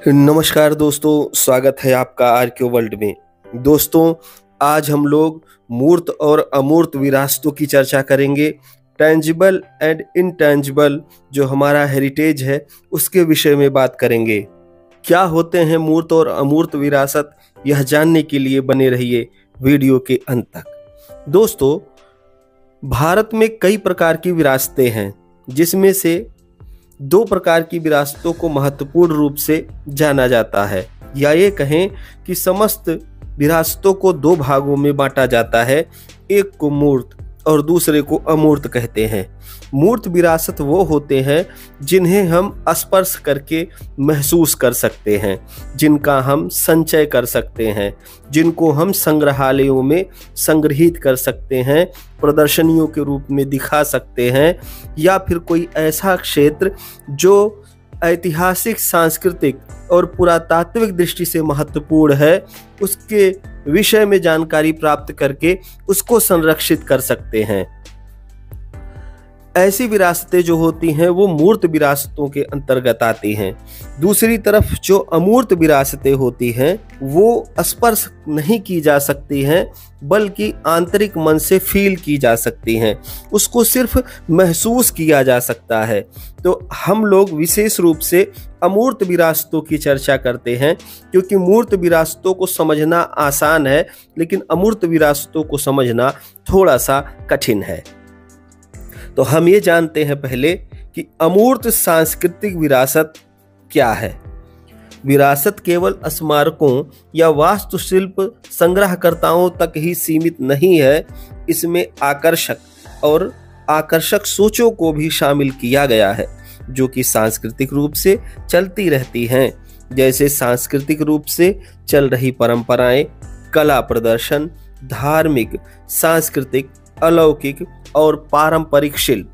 नमस्कार दोस्तों, स्वागत है आपका आरके वर्ल्ड में। दोस्तों, आज हम लोग मूर्त और अमूर्त विरासतों की चर्चा करेंगे। टेंजिबल एंड इनटेंजिबल जो हमारा हेरिटेज है उसके विषय में बात करेंगे। क्या होते हैं मूर्त और अमूर्त विरासत, यह जानने के लिए बने रहिए वीडियो के अंत तक। दोस्तों, भारत में कई प्रकार की विरासतें हैं, जिसमें से दो प्रकार की विरासतों को महत्वपूर्ण रूप से जाना जाता है, या ये कहें कि समस्त विरासतों को दो भागों में बांटा जाता है। एक को मूर्त और दूसरे को अमूर्त कहते हैं। मूर्त विरासत वो होते हैं जिन्हें हम स्पर्श करके महसूस कर सकते हैं, जिनका हम संचय कर सकते हैं, जिनको हम संग्रहालयों में संग्रहित कर सकते हैं, प्रदर्शनियों के रूप में दिखा सकते हैं, या फिर कोई ऐसा क्षेत्र जो ऐतिहासिक, सांस्कृतिक और पुरातात्विक दृष्टि से महत्वपूर्ण है, उसके विषय में जानकारी प्राप्त करके उसको संरक्षित कर सकते हैं। ऐसी विरासतें जो होती हैं वो मूर्त विरासतों के अंतर्गत आती हैं। दूसरी तरफ जो अमूर्त विरासतें होती हैं वो स्पर्श नहीं की जा सकती हैं, बल्कि आंतरिक मन से फील की जा सकती हैं, उसको सिर्फ महसूस किया जा सकता है। तो हम लोग विशेष रूप से अमूर्त विरासतों की चर्चा करते हैं, क्योंकि मूर्त विरासतों को समझना आसान है, लेकिन अमूर्त विरासतों को समझना थोड़ा सा कठिन है। तो हम ये जानते हैं पहले कि अमूर्त सांस्कृतिक विरासत क्या है। विरासत केवल स्मारकों या वास्तुशिल्प संग्रहकर्ताओं तक ही सीमित नहीं है, इसमें आकर्षक सोचों को भी शामिल किया गया है, जो कि सांस्कृतिक रूप से चलती रहती हैं। जैसे सांस्कृतिक रूप से चल रही परंपराएं, कला प्रदर्शन, धार्मिक, सांस्कृतिक, अलौकिक और पारंपरिक शिल्प।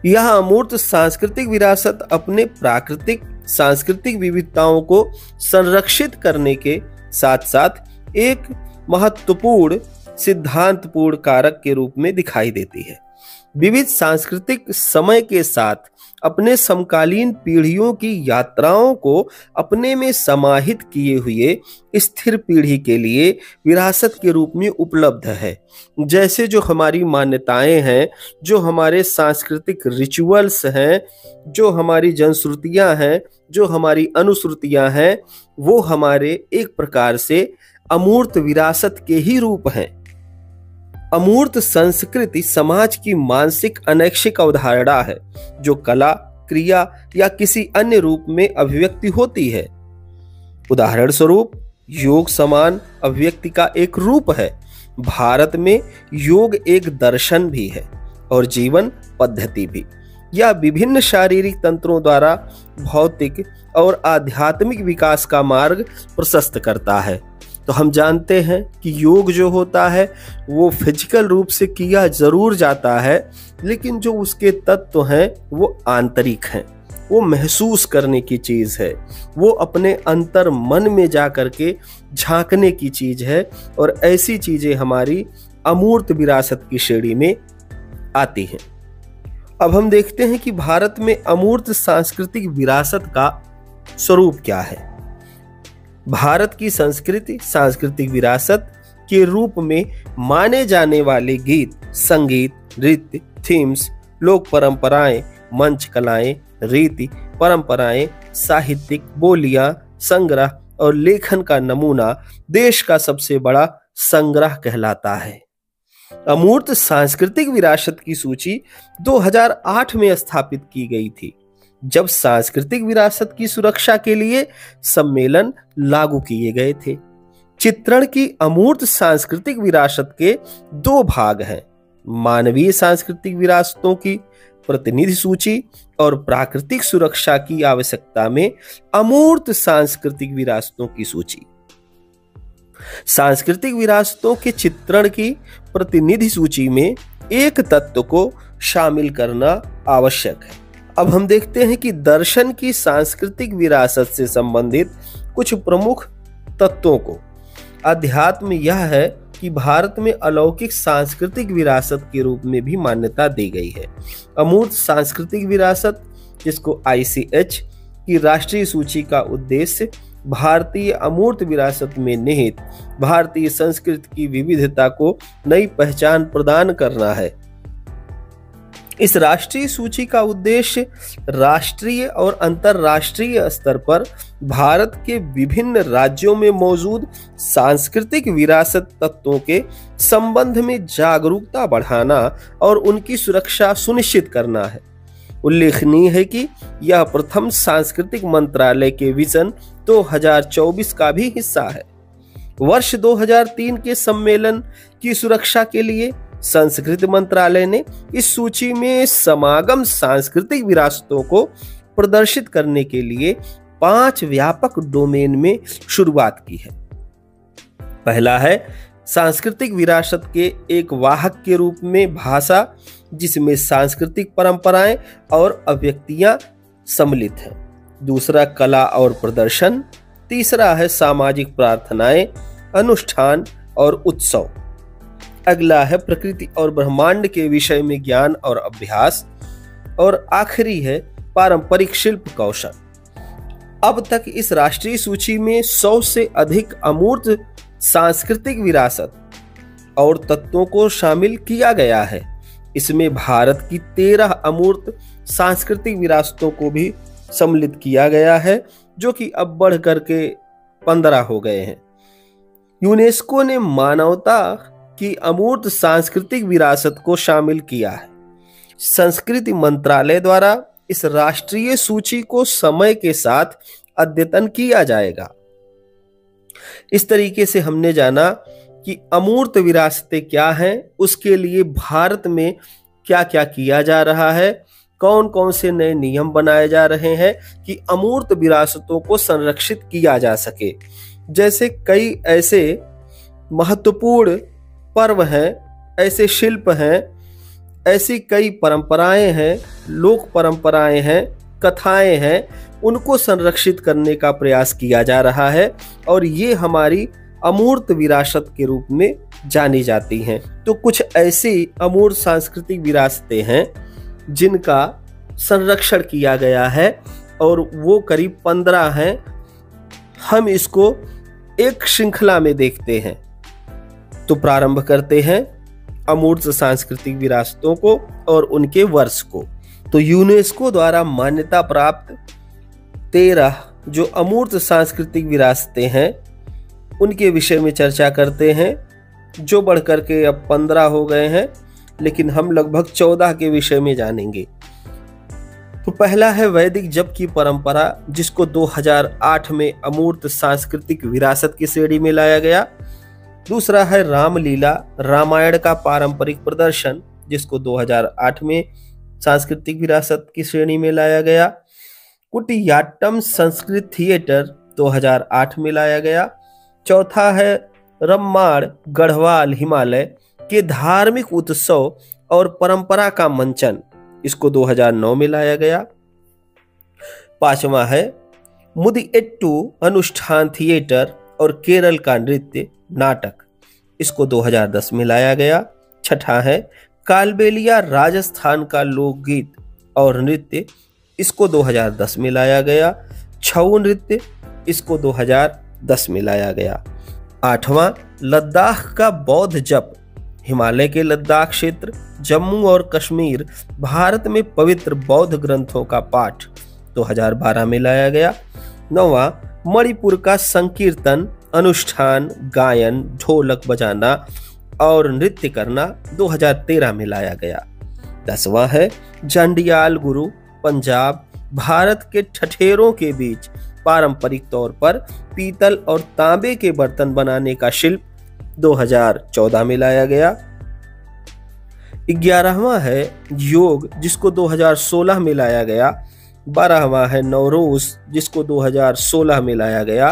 यह अमूर्त सांस्कृतिक विरासत अपने प्राकृतिक सांस्कृतिक विविधताओं को संरक्षित करने के साथ साथ एक महत्वपूर्ण सिद्धांतपूर्ण कारक के रूप में दिखाई देती है। विविध सांस्कृतिक समय के साथ अपने समकालीन पीढ़ियों की यात्राओं को अपने में समाहित किए हुए स्थिर पीढ़ी के लिए विरासत के रूप में उपलब्ध है। जैसे जो हमारी मान्यताएं हैं, जो हमारे सांस्कृतिक रिचुअल्स हैं, जो हमारी जनश्रुतियां हैं, जो हमारी अनुश्रुतियां हैं, वो हमारे एक प्रकार से अमूर्त विरासत के ही रूप हैं। अमूर्त संस्कृति समाज की मानसिक अनैच्छिक अवधारणा है, जो कला, क्रिया या किसी अन्य रूप में अभिव्यक्ति होती है। उदाहरण स्वरूप, योग समान अभिव्यक्ति का एक रूप है। भारत में योग एक दर्शन भी है और जीवन पद्धति भी। यह विभिन्न शारीरिक तंत्रों द्वारा भौतिक और आध्यात्मिक विकास का मार्ग प्रशस्त करता है। तो हम जानते हैं कि योग जो होता है वो फिजिकल रूप से किया जरूर जाता है, लेकिन जो उसके तत्व हैं वो आंतरिक हैं, वो महसूस करने की चीज़ है, वो अपने अंतर मन में जा करके झांकने की चीज़ है, और ऐसी चीज़ें हमारी अमूर्त विरासत की श्रेणी में आती हैं। अब हम देखते हैं कि भारत में अमूर्त सांस्कृतिक विरासत का स्वरूप क्या है। भारत की संस्कृति सांस्कृतिक विरासत के रूप में माने जाने वाले गीत, संगीत, नृत्य, थीम्स, लोक परंपराएं, मंच कलाएं, रीति परंपराएं, साहित्यिक बोलियां, संग्रह और लेखन का नमूना देश का सबसे बड़ा संग्रह कहलाता है। अमूर्त सांस्कृतिक विरासत की सूची 2008 में स्थापित की गई थी, जब सांस्कृतिक विरासत की सुरक्षा के लिए सम्मेलन लागू किए गए थे। चित्रण की अमूर्त सांस्कृतिक विरासत के दो भाग हैं: मानवीय सांस्कृतिक विरासतों की प्रतिनिधि सूची और प्राकृतिक सुरक्षा की आवश्यकता में अमूर्त सांस्कृतिक विरासतों की सूची। सांस्कृतिक विरासतों के चित्रण की प्रतिनिधि सूची में एक तत्व को शामिल करना आवश्यक है। अब हम देखते हैं कि दर्शन की सांस्कृतिक विरासत से संबंधित कुछ प्रमुख तत्वों को। अध्यात्म यह है कि भारत में अलौकिक सांस्कृतिक विरासत के रूप में भी मान्यता दी गई है। अमूर्त सांस्कृतिक विरासत, जिसको ICH कि राष्ट्रीय सूची का उद्देश्य भारतीय अमूर्त विरासत में निहित भारतीय संस्कृति की विविधता को नई पहचान प्रदान करना है। इस राष्ट्रीय सूची का उद्देश्य राष्ट्रीय और अंतर्राष्ट्रीय स्तर पर भारत के विभिन्न राज्यों में मौजूद सांस्कृतिक विरासत तत्वों के संबंध में जागरूकता बढ़ाना और उनकी सुरक्षा सुनिश्चित करना है। उल्लेखनीय है कि यह प्रथम सांस्कृतिक मंत्रालय के विजन 2024 का भी हिस्सा है। वर्ष 2003 के सम्मेलन की सुरक्षा के लिए संस्कृति मंत्रालय ने इस सूची में समागम सांस्कृतिक विरासतों को प्रदर्शित करने के लिए 5 व्यापक डोमेन में शुरुआत की है। पहला है सांस्कृतिक विरासत के एक वाहक के रूप में भाषा, जिसमें सांस्कृतिक परंपराएं और अभिव्यक्तियां सम्मिलित हैं। दूसरा कला और प्रदर्शन। तीसरा है सामाजिक प्रार्थनाएं, अनुष्ठान और उत्सव। अगला है प्रकृति और ब्रह्मांड के विषय में ज्ञान और अभ्यास। और आखिरी है पारंपरिक शिल्प कौशल। अब तक इस राष्ट्रीय सूची में 100 से अधिक अमूर्त सांस्कृतिक विरासत और तत्वों को शामिल किया गया है। इसमें भारत की 13 अमूर्त सांस्कृतिक विरासतों को भी सम्मिलित किया गया है, जो कि अब बढ़ करके 15 हो गए हैं। यूनेस्को ने मानवता की अमूर्त सांस्कृतिक विरासत को शामिल किया है। संस्कृति मंत्रालय द्वारा इस राष्ट्रीय सूची को समय के साथ अद्यतन किया जाएगा। इस तरीके से हमने जाना कि अमूर्त विरासतें क्या हैं, उसके लिए भारत में क्या क्या किया जा रहा है, कौन कौन से नए नियम बनाए जा रहे हैं कि अमूर्त विरासतों को संरक्षित किया जा सके। जैसे कई ऐसे महत्वपूर्ण पर्व हैं, ऐसे शिल्प हैं, ऐसी कई परंपराएं हैं, लोक परंपराएं हैं, कथाएं हैं, उनको संरक्षित करने का प्रयास किया जा रहा है और ये हमारी अमूर्त विरासत के रूप में जानी जाती हैं। तो कुछ ऐसी अमूर्त सांस्कृतिक विरासतें हैं जिनका संरक्षण किया गया है और वो करीब 15 हैं। हम इसको एक श्रृंखला में देखते हैं। तो प्रारंभ करते हैं अमूर्त सांस्कृतिक विरासतों को और उनके वर्ष को। तो यूनेस्को द्वारा मान्यता प्राप्त 13 जो अमूर्त सांस्कृतिक विरासतें हैं उनके विषय में चर्चा करते हैं, जो बढ़कर के अब 15 हो गए हैं, लेकिन हम लगभग 14 के विषय में जानेंगे। तो पहला है वैदिक जप की परंपरा, जिसको 2008 में अमूर्त सांस्कृतिक विरासत की श्रेणी में लाया गया। दूसरा है रामलीला, रामायण का पारंपरिक प्रदर्शन, जिसको 2008 में सांस्कृतिक विरासत की श्रेणी में लाया गया। कुटियाट्टम संस्कृत थिएटर 2008 में लाया गया। चौथा है रम्माड़ गढ़वाल हिमालय के धार्मिक उत्सव और परंपरा का मंचन, इसको 2009 में लाया गया। पांचवा है मुदिएट्टू अनुष्ठान थिएटर और केरल का नृत्य नाटक, इसको 2010 में लाया गया। छठा है कालबेलिया राजस्थान का लोकगीत और नृत्य, इसको 2010 में लाया गया। छऊ नृत्य, इसको 2010 में लाया गया। आठवां लद्दाख का बौद्ध जप, हिमालय के लद्दाख क्षेत्र, जम्मू और कश्मीर, भारत में पवित्र बौद्ध ग्रंथों का पाठ, 2012 में लाया गया। नौवां मणिपुर का संकीर्तन, अनुष्ठान, गायन, ढोलक बजाना और नृत्य करना, 2013 में लाया गया। 10वां है जंडियाल गुरु, पंजाब, भारत के ठठेरों के बीच पारंपरिक तौर पर पीतल और तांबे के बर्तन बनाने का शिल्प, 2014 में लाया गया। 11वां है योग, जिसको 2016 में लाया गया। 12वां है नवरोज, जिसको 2016 में लाया गया।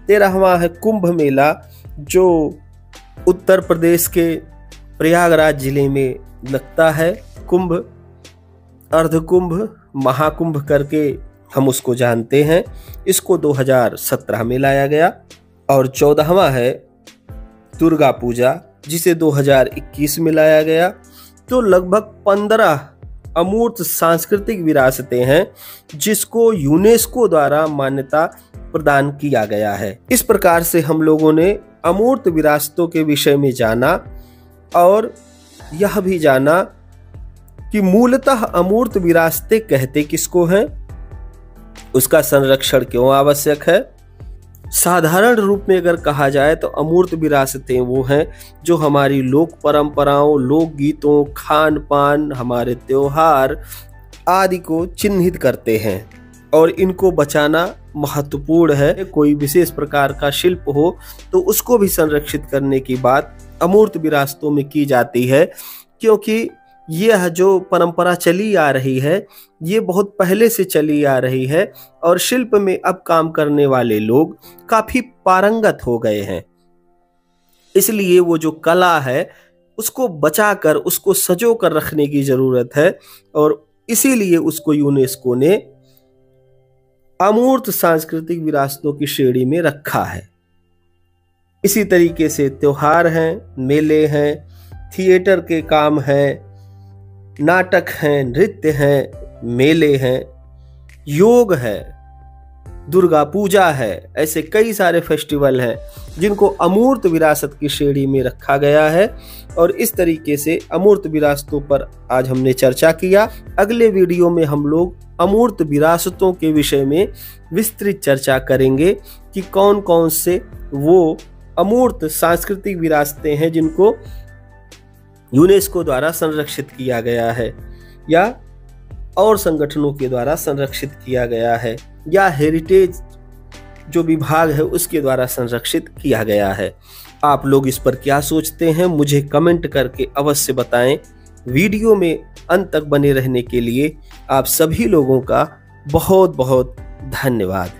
13वां है कुंभ मेला, जो उत्तर प्रदेश के प्रयागराज जिले में लगता है। कुंभ, अर्धकुंभ, महाकुंभ करके हम उसको जानते हैं, इसको 2017 में लाया गया। और 14वां है दुर्गा पूजा, जिसे 2021 में लाया गया। तो लगभग 15 अमूर्त सांस्कृतिक विरासतें हैं जिसको यूनेस्को द्वारा मान्यता प्रदान किया गया है। इस प्रकार से हम लोगों ने अमूर्त विरासतों के विषय में जाना और यह भी जाना कि मूलतः अमूर्त विरासतें कहते किसको हैं, उसका संरक्षण क्यों आवश्यक है। साधारण रूप में अगर कहा जाए तो अमूर्त विरासतें वो हैं जो हमारी लोक परंपराओं, लोकगीतों, खान पान, हमारे त्योहार आदि को चिन्हित करते हैं और इनको बचाना महत्वपूर्ण है। कोई विशेष प्रकार का शिल्प हो तो उसको भी संरक्षित करने की बात अमूर्त विरासतों में की जाती है, क्योंकि यह जो परंपरा चली आ रही है ये बहुत पहले से चली आ रही है और शिल्प में अब काम करने वाले लोग काफी पारंगत हो गए हैं। इसलिए वो जो कला है उसको बचाकर, उसको संजो कर रखने की जरूरत है और इसीलिए उसको यूनेस्को ने अमूर्त सांस्कृतिक विरासतों की श्रेणी में रखा है। इसी तरीके से त्योहार हैं, मेले हैं, थिएटर के काम हैं, नाटक हैं, नृत्य हैं, मेले हैं, योग है, दुर्गा पूजा है, ऐसे कई सारे फेस्टिवल हैं जिनको अमूर्त विरासत की श्रेणी में रखा गया है। और इस तरीके से अमूर्त विरासतों पर आज हमने चर्चा किया। अगले वीडियो में हम लोग अमूर्त विरासतों के विषय में विस्तृत चर्चा करेंगे कि कौन कौन से वो अमूर्त सांस्कृतिक विरासतें हैं जिनको यूनेस्को द्वारा संरक्षित किया गया है या और संगठनों के द्वारा संरक्षित किया गया है या हेरिटेज जो विभाग है उसके द्वारा संरक्षित किया गया है। आप लोग इस पर क्या सोचते हैं मुझे कमेंट करके अवश्य बताएं। वीडियो में अंत तक बने रहने के लिए आप सभी लोगों का बहुत बहुत धन्यवाद।